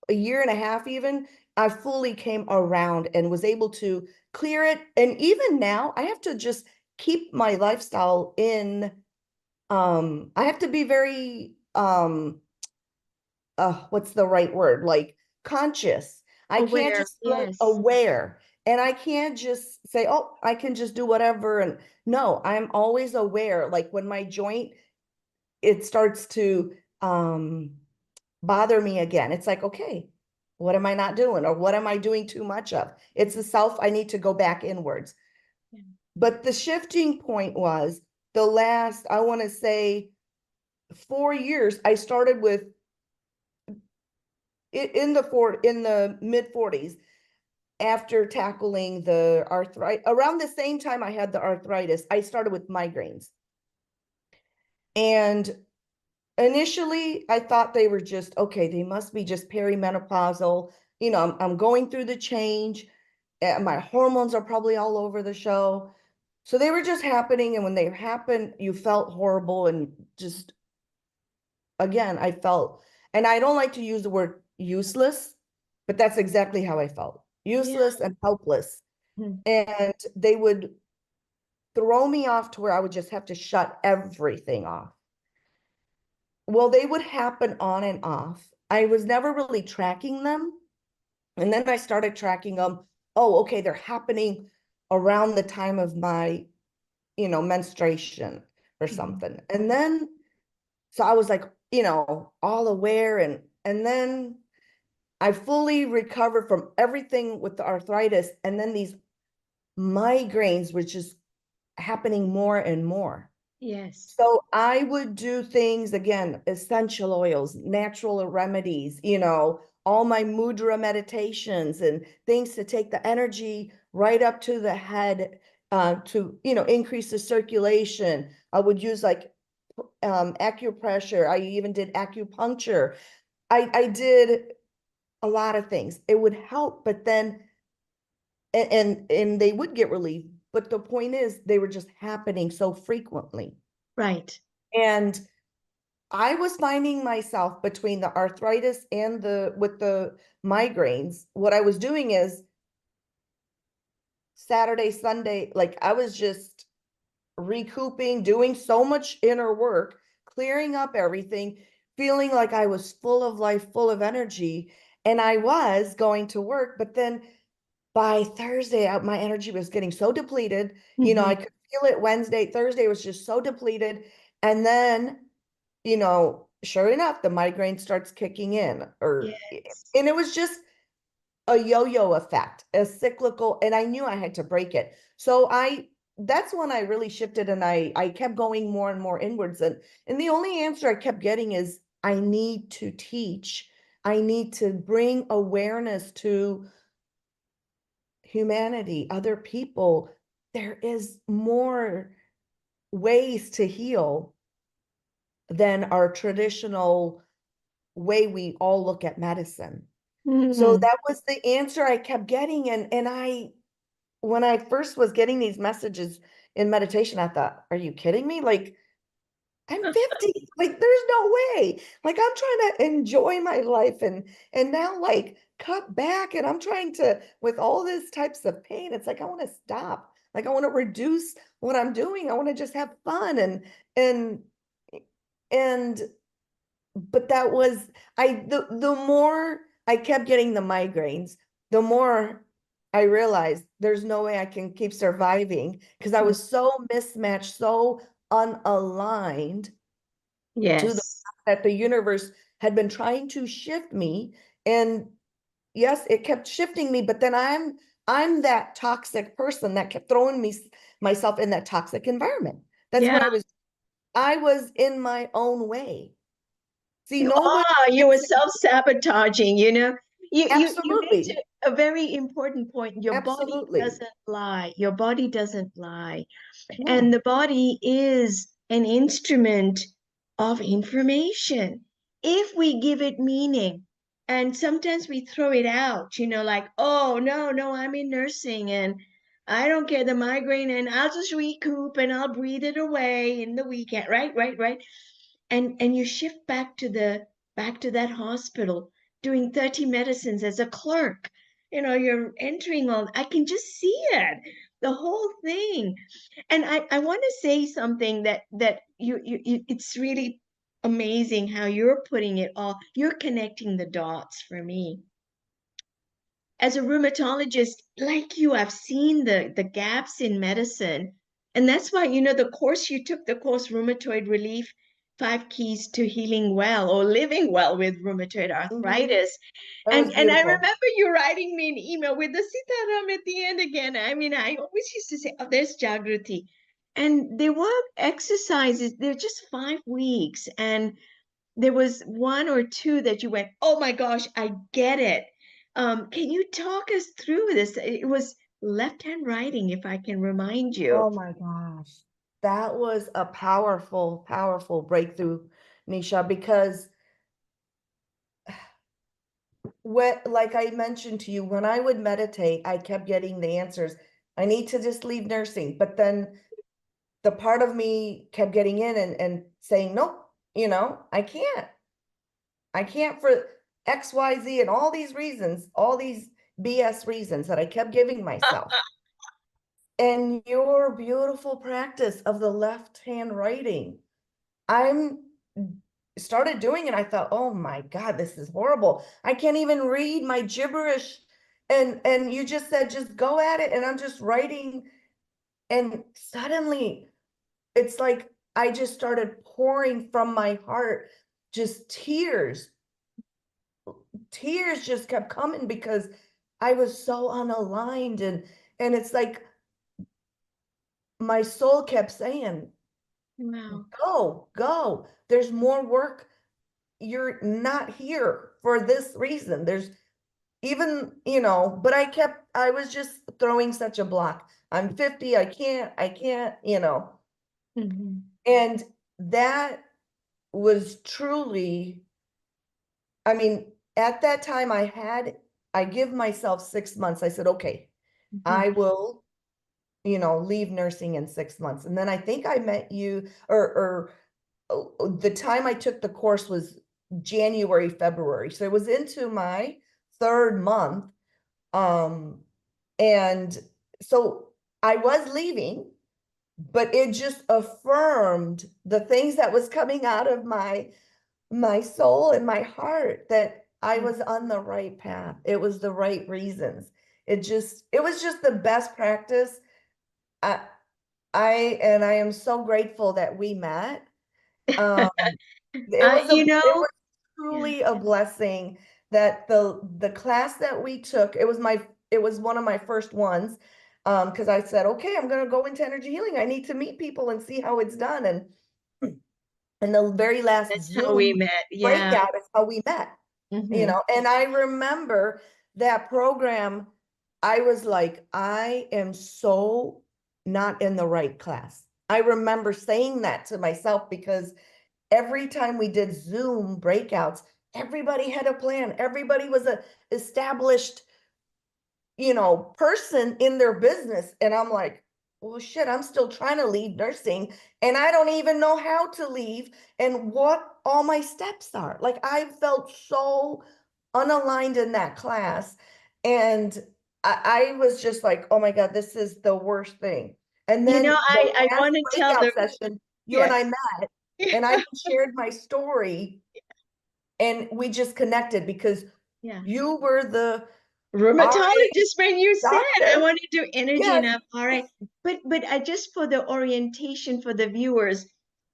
year and a half even, I fully came around and was able to clear it. And even now, I have to just keep my lifestyle in. I have to be very what's the right word? Like conscious. I can't Aware. just be like Yes. aware. And I can't just say, oh, I can just do whatever. And no, I'm always aware. Like when my joint, it starts to bother me again. It's like, okay, what am I not doing? Or what am I doing too much of? It's the self, I need to go back inwards. Yeah. But the shifting point was the last, I want to say, 4 years. I started with in the mid 40s, after tackling the arthritis. Around the same time I had the arthritis, I started with migraines. And initially I thought they were just okay, they must be just perimenopausal. I'm going through the change. My hormones are probably all over the show. So they were just happening, and when they happened, you felt horrible. And just again, I felt, and I don't like to use the word useless, but that's exactly how I felt, Yeah. useless and helpless. Mhm. And they would throw me off to where I would just have to shut everything off. Well, they would happen on and off. I was never really tracking them. And then I started tracking them. Oh, okay, they're happening around the time of my, menstruation or Mhm. something. And then, so I was like, all aware. And then I fully recovered from everything with the arthritis. And then these migraines were just happening more and more. Yes. So I would do things again, essential oils, natural remedies, all my mudra meditations and things to take the energy right up to the head, to, increase the circulation. I would use like acupressure. I even did acupuncture. I did a lot of things. It would help, but then and they would get relief. But the point is, they were just happening so frequently. Right. And I was finding myself between the arthritis and the migraines. What I was doing is Saturday, Sunday, like I was just recouping, doing so much inner work, clearing up everything, feeling like I was full of life, full of energy. And I was going to work, but then by Thursday, my energy was getting so depleted. I Mhm. could feel it Wednesday, Thursday was just so depleted. And then, sure enough, the migraine starts kicking in, Yes. and it was just a yo-yo effect, a cyclical, and I knew I had to break it. So that's when I really shifted, and I kept going more and more inwards. And the only answer I kept getting is I need to teach. I need to bring awareness to humanity, other people. There is more ways to heal than our traditional way we all look at medicine. So Mhm. that was the answer I kept getting. And when I first was getting these messages in meditation, I thought, are you kidding me? Like, I'm 50. Like, there's no way. Like, I'm trying to enjoy my life and now like cut back. And I'm trying to, with all these types of pain, it's like I want to stop. Like I want to reduce what I'm doing. I want to just have fun and and but that was the more I kept getting the migraines, the more I realized there's no way I can keep surviving because I was so mismatched, so unaligned to the Yes. fact that the universe had been trying to shift me. And yes, it kept shifting me, but then I'm that toxic person that kept throwing myself in that toxic environment. That's what Yeah. I was in my own way. See, You nobody are, you were fixing, self-sabotaging, you know. You made absolutely, a very important point. Your body absolutely. doesn't lie. Your body doesn't lie. And No. the body is an instrument of information. If we give it meaning, and sometimes we throw it out, you know, like, oh, no, no, I'm in nursing and I don't get the migraine and I'll just recoup and I'll breathe it away in the weekend. Right, right, right. And you shift back to that hospital doing 30 medicines as a clerk. You know, you're entering all, I can just see it, the whole thing. And I want to say something that it's really amazing how you're putting it all, you're connecting the dots for me. As a rheumatologist, like you, I've seen the gaps in medicine. And that's why, you know, the course you took, the course Rheumatoid Relief, 5 Keys to Healing Well or Living Well with Rheumatoid Mhm. Arthritis. That was And I beautiful. remember you writing me an email with the Sitaram at the end again. I mean, I always used to say, oh, there's Jagruti. And there were exercises, they're just 5 weeks. And there was one or two that you went, oh my gosh, I get it. Can you talk us through this? It was left-hand writing, if I can remind you. Oh my gosh. That was a powerful, powerful breakthrough, Nisha, because like I mentioned to you, when I would meditate, I kept getting the answers. I need to just leave nursing. But then the part of me kept getting in and saying, nope, I can't. I can't for X, Y, Z, and all these reasons, all these BS reasons that I kept giving myself. And your beautiful practice of the left hand writing, I'm started doing it. I thought, oh my God, this is horrible. I can't even read my gibberish. And you just said, just go at it. And I'm just writing. And suddenly it's like I just started pouring from my heart, just tears just kept coming because I was so unaligned. And it's like my soul kept saying, Wow. go. There's more work. You're not here for this reason. There's even, but I was just throwing such a block. I'm 50, I can't. Mhm. And that was truly, I mean, at that time I give myself 6 months. I said, okay, I Mhm. will, leave nursing in 6 months. And then I think I met you or the time I took the course was January, February. So it was into my third month. Um, and so I was leaving, but it just affirmed the things that was coming out of my soul and my heart that I Yeah. was on the right path. It was the right reasons. It was just the best practice. I, I am so grateful that we met. Um, You it know, was yeah. truly a blessing that the class that we took, it was one of my first ones. Because I said, okay, I'm gonna go into energy healing. I need to meet people and see how it's done. And the very last That's how we Zoom met. Yeah. breakout is how we met, Hmm. and I remember that program. I was like, I am so not in the right class. I remember saying that to myself because every time we did Zoom breakouts, everybody had a plan. Everybody was a established, person in their business. And I'm like, well, shit, I'm still trying to leave nursing and I don't even know how to leave and what all my steps are. Like I felt so unaligned in that class. And I was just like, oh my God, this is the worst thing. And You know, then the I last want to tell breakout the, session, you and yes. I met and I shared my story and we just connected because Yeah. you were the RA Rheumatologist, when you said I doctor. want to do energy Yes. and I'm all right. But I just, for the orientation for the viewers,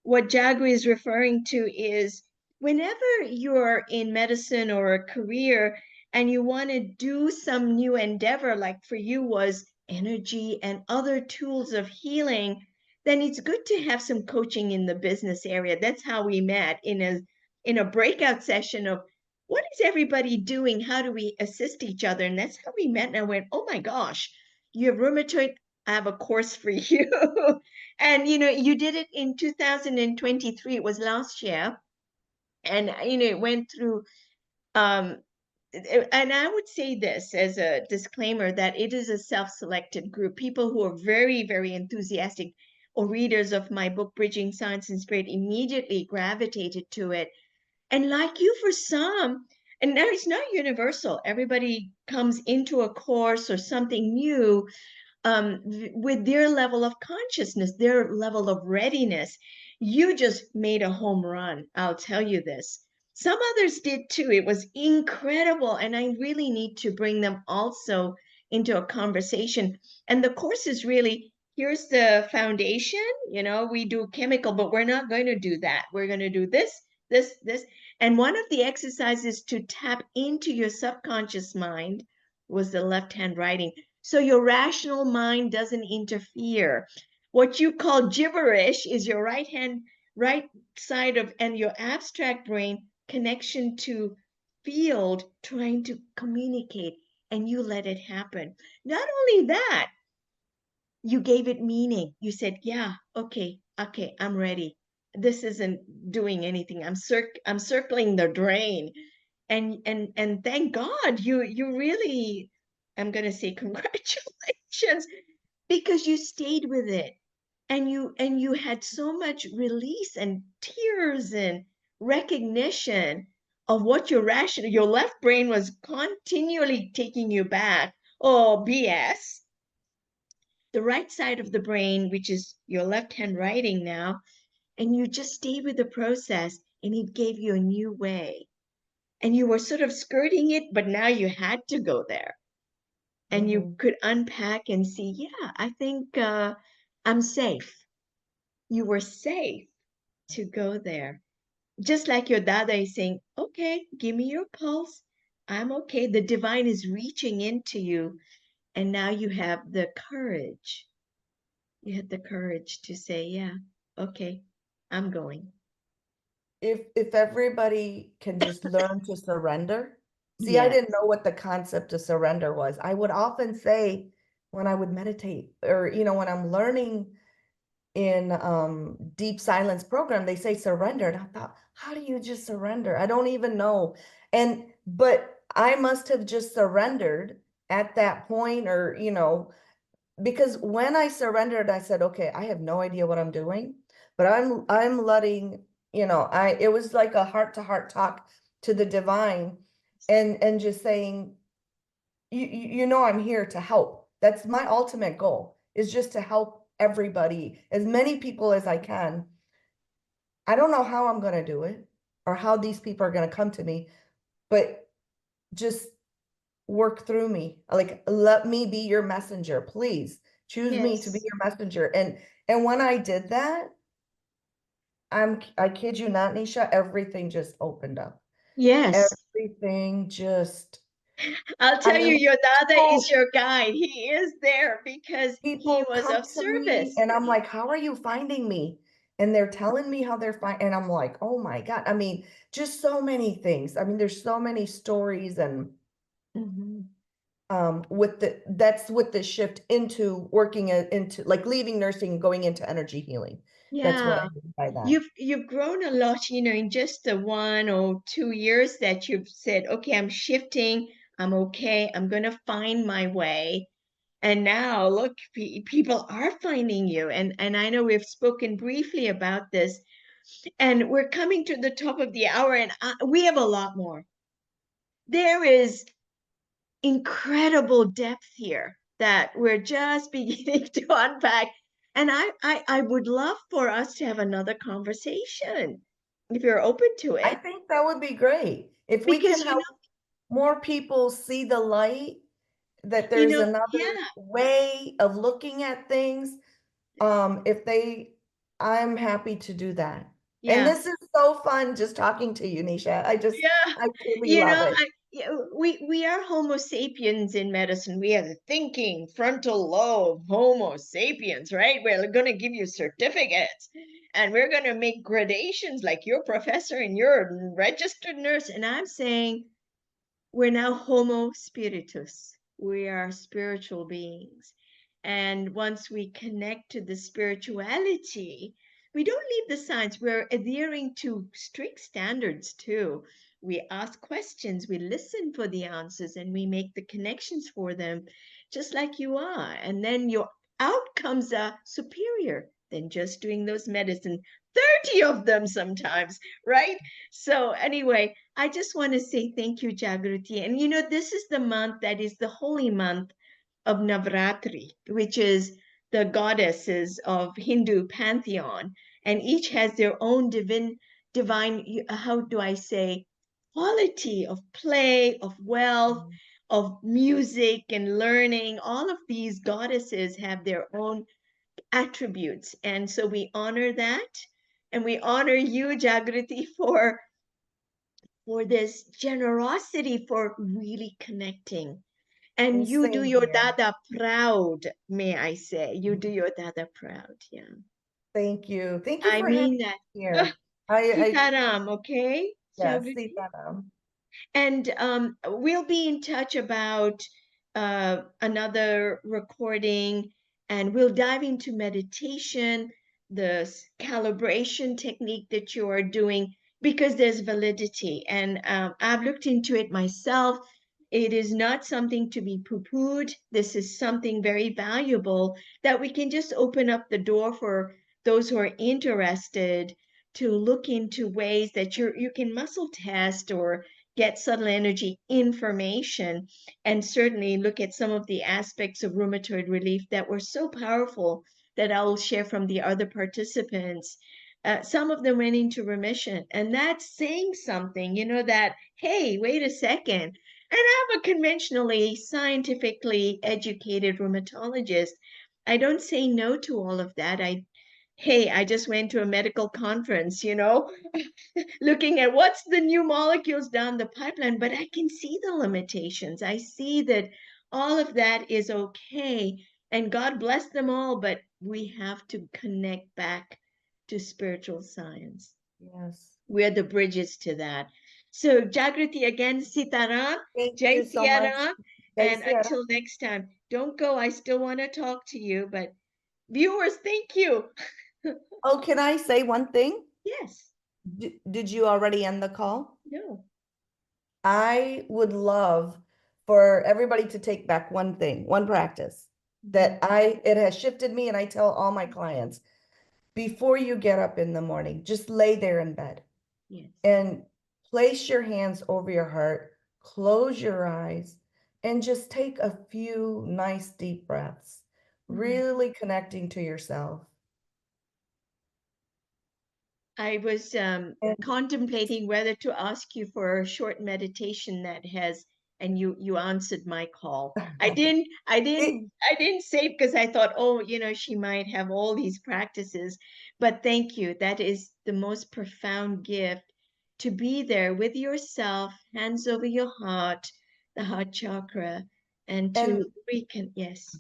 what Jagri is referring to is whenever you're in medicine or a career and you want to do some new endeavor, like for you was energy and other tools of healing, then it's good to have some coaching in the business area. That's how we met in a breakout session of what is everybody doing? How do we assist each other? And that's how we met. And I went, oh my gosh, you have rheumatoid. I have a course for you. And you did it in 2023. It was last year. And it went through um and I would say this as a disclaimer that it is a self-selected group. People who are very, very enthusiastic or readers of my book, Bridging Science and Spirit, immediately gravitated to it. And like you, for some, and now it's not universal, everybody comes into a course or something new with their level of consciousness, their level of readiness. You just made a home run. I'll tell you this. Some others did too. It was incredible. And I really need to bring them also into a conversation. And the course is really here's the foundation. We do chemical, but we're not going to do that. We're going to do this, this, this. And one of the exercises to tap into your subconscious mind was the left hand writing. So your rational mind doesn't interfere. What you call gibberish is your right side of, and your abstract brain connection to field trying to communicate, and you let it happen. Not only that, you gave it meaning. You said, yeah, okay, I'm ready. This isn't doing anything. I'm circling the drain. And thank God you really, I'm gonna say congratulations, because you stayed with it, and you had so much release and tears and recognition of what your left brain was continually taking you back. Oh, BS. The right side of the brain, which is your left hand writing now, and you just stayed with the process, and it gave you a new way. And you were sort of skirting it, but now you had to go there. And you Mhm. could unpack and see, yeah, I think I'm safe. You were safe to go there. Just like your dada is saying, okay, give me your pulse. I'm okay. The divine is reaching into you. And now you have the courage. You had the courage to say, yeah, okay, I'm going. If everybody can just learn to surrender. See, I Yes, didn't know what the concept of surrender was. I would often say when I would meditate or when I'm learning in deep silence program, they say surrender. And I thought, how do you just surrender? I don't even know. But I must have just surrendered at that point, or because when I surrendered, I said, okay, I have no idea what I'm doing, but I'm letting, it was like a heart to heart talk to the divine, and just saying, I'm here to help. That's my ultimate goal, is just to help everybody, as many people as I can. I don't know how I'm going to do it or how these people are going to come to me, but just work through me. Like, let me be your messenger, please. Choose me to be yes, your messenger. And when I did that, I kid you not, Nisha, everything just opened up. yes. Everything just, I'll I tell you, mean, your dada is people your guide. He is there because he people was come of to me service. and I'm like, how are you finding me? And they're telling me how they're finding, and I'm like, oh my God. I mean, just so many things. I mean, there's so many stories, and Mhm. that's with the shift into working into like leaving nursing and going into energy healing. That's what I Yeah, mean by that. you've grown a lot, in just the 1 or 2 years that you've said, okay, I'm shifting, I'm okay, I'm gonna find my way. And now, look, people are finding you, and I know we've spoken briefly about this, and we're coming to the top of the hour, and we have a lot more. There is incredible depth here that we're just beginning to unpack. And I would love for us to have another conversation if you're open to I it. think that would be great if we can Because, help more people see the light, that you there's know, another yeah, way of looking at things. If they, I'm happy to do that. And yeah. this is so fun just talking to you, Nisha. Yeah, I truly love it. Yeah, we are Homo sapiens in medicine. We are the thinking frontal lobe Homo sapiens, right? We're going to give you certificates and we're going to make gradations like you're professor and you're a registered nurse. And I'm saying we're now Homo spiritus. We are spiritual beings. And once we connect to the spirituality, we don't leave the science. We're adhering to strict standards too. We ask questions, we listen for the answers, and we make the connections for them, just like you are. And then your outcomes are superior than just doing those medicine. 30 of them sometimes, right? So, anyway, I just want to say thank you, Jagruti. And this is the month that is the holy month of Navratri, which is the goddesses of Hindu pantheon, and each has their own divine, how do I say, quality of play, of wealth, of music and learning. All of these goddesses have their own attributes. And so we honor that. And we honor you, Jagruti, for this generosity, for really connecting. And And you do same your here. dada proud, may I say. You do your dada proud. Yeah. Thank you. Thank you I for having mean that. me here. I Sitaram, okay? yes, Jagruti? Sitaram. And we'll be in touch about another recording, and we'll dive into meditation, the calibration technique that you are doing, because there's validity. And I've looked into it myself. It is not something to be poo-pooed. This is something very valuable that we can just open up the door for those who are interested to look into ways that you can muscle test or get subtle energy information, and certainly look at some of the aspects of rheumatoid relief that were so powerful that I'll share from the other participants. Some of them went into remission, and that's saying something, that, hey, wait a second. And I'm a conventionally, scientifically educated rheumatologist. I don't say no to all of that. Hey, I just went to a medical conference, looking at what's the new molecules down the pipeline, but I can see the limitations. I see that all of that is okay, and God bless them all, but we have to connect back to spiritual science. Yes. We're the bridges to that. So, Jagruti again, Sitaram, Thank Jai you so much. Siaram, Jai and Sitaram. until next time, don't go. I still want to talk to you, but viewers, thank you. Oh, can I say one thing? Yes, Did you already end the call? no. I would love for everybody to take back one thing, one practice that it has shifted me, and I tell all my clients, before you get up in the morning, just lay there in bed Yes. and place your hands over your heart, close your eyes, and just take a few nice deep breaths, really connecting to yourself. I was And contemplating whether to ask you for a short meditation that has, and you answered my call. I didn't, I it, didn't, I didn't say because I thought, oh, she might have all these practices. But thank you. That is the most profound gift, to be there with yourself, hands over your heart, the heart chakra, and and to recon. Yes.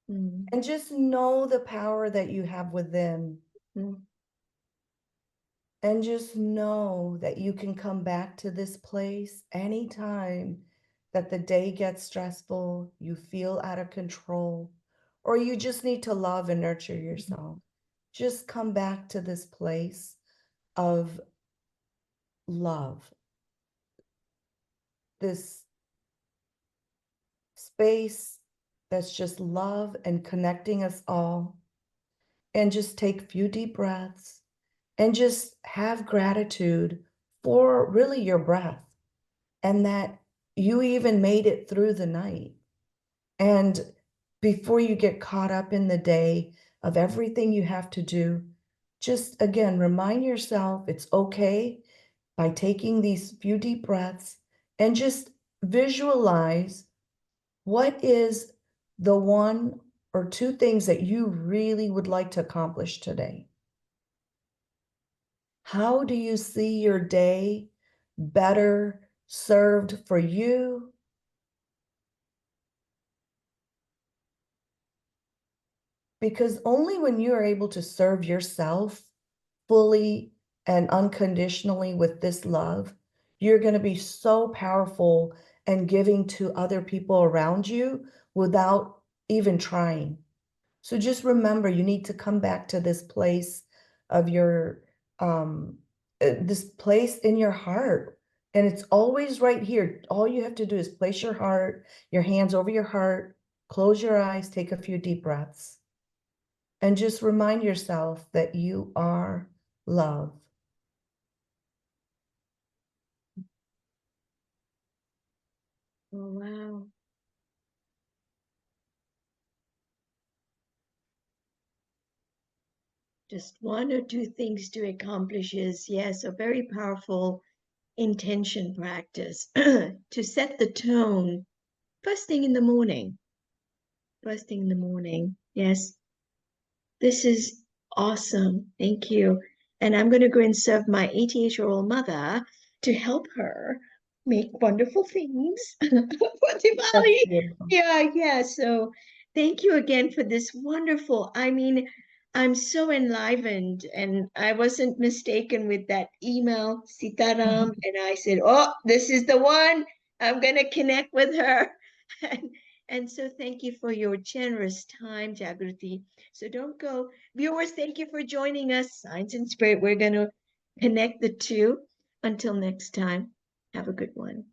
Mm, and just know the power that you have within. mm, And just know that you can come back to this place anytime that the day gets stressful, you feel out of control, or you just need to love and nurture yourself. Just come back to this place of love, this space that's just love and connecting us all. And just take a few deep breaths and just have gratitude for really your breath, and that you even made it through the night. And before you get caught up in the day of everything you have to do, just again, remind yourself it's okay by taking these few deep breaths and just visualize what is the one or two things that you really would like to accomplish today. How do you see your day better, served for you. Because only when you are able to serve yourself fully and unconditionally with this love, you're going to be so powerful and giving to other people around you without even trying. So just remember, you need to come back to this place of your, this place in your heart. And it's always right here. All you have to do is place your heart, your hands over your heart, close your eyes, take a few deep breaths, and just remind yourself that you are love. Oh, wow. Just one or two things to accomplish is, yes, a very powerful intention practice to set the tone first thing in the morning. First thing in the morning. Yes, this is awesome. Thank you. And I'm going to go and serve my 88-year-old mother to help her make wonderful things for That's Diwali. beautiful. Yeah, yeah. So thank you again for this wonderful. I mean, I'm so enlivened, and I wasn't mistaken with that email, Sitaram. And I said, oh, this is the one. I'm going to connect with her. And so thank you for your generous time, Jagruti. So don't go. Viewers, thank you for joining us. Science and Spirit, we're going to connect the two. Until next time, have a good one.